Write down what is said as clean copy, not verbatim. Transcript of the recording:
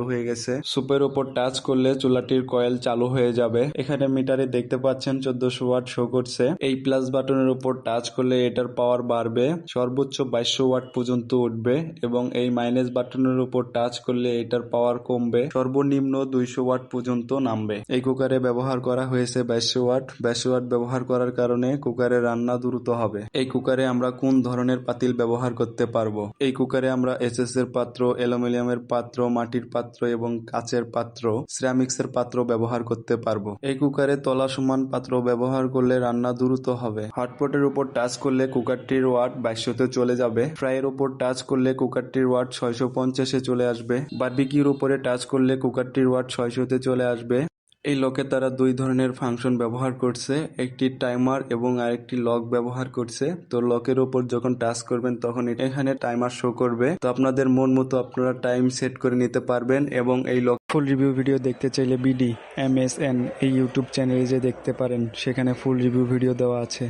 হয়ে গেছে। সুপের উপর টাচ করলে চুলাটির কয়েল চালু হয়ে যাবে। এখানে মিটারে দেখতে পাচ্ছেন 1400 ওয়াট শো করছে। এই প্লাস বাটনের উপর টাচ করলে এটার পাওয়ার বাড়বে, সর্বোচ্চ 2200 ওয়াট পর্যন্ত উঠবে, এবং এই মাইনাস বাটনের উপর টাচ করলে এটার পাওয়ার কমবে, সর্বনিম্ন 200 ওয়াট পর্যন্ত নামবে। এই কুকারে ব্যবহার করা হয়েছে 2200 ওয়াট। 2200 ওয়াট ব্যবহার করার কারণে কুকারে রান্না দ্রুত হবে। এই কুকারে আমরা কোন ধরনের পাতিল ব্যবহার করতে পারবো? এই কুকারে আমরা এসএস এর পাত্র, অ্যালুমিনিয়ামের পাত্র, মাটির পাত্র এবং কাচের পাত্র, সিরামিক্সের পাত্র ব্যবহার করতে পারবো। এই কুকারে তলা সমান পাত্র ব্যবহার করলে রান্না দ্রুত হবে। হটপটের উপর টাচ করলে কুকারটির ওয়াট 2200-তে চলে যাবে। ফ্রাইয়ের উপর টাচ করলে কুকারটির ওয়াট 650-এ চলে আসবে। বারবিকিউর উপরে টাচ করলে কুকারটির ওয়াট 600-তে চলে আসবে। এই লকে তারা দুই ধরনের ফাংশন ব্যবহার করছে, একটি টাইমার এবং আরেকটি লক ব্যবহার করছে। তো লকের উপর যখন টাচ করবেন তখন এখানে টাইমার শো করবে। তো আপনাদের মন মতো আপনারা টাইম সেট করে নিতে পারবেন। এবং এই লক ফুল রিভিউ ভিডিও দেখতে চাইলে BD MSN এই ইউটিউব চ্যানেলে যে দেখতে পারেন, সেখানে ফুল রিভিউ ভিডিও দেওয়া আছে।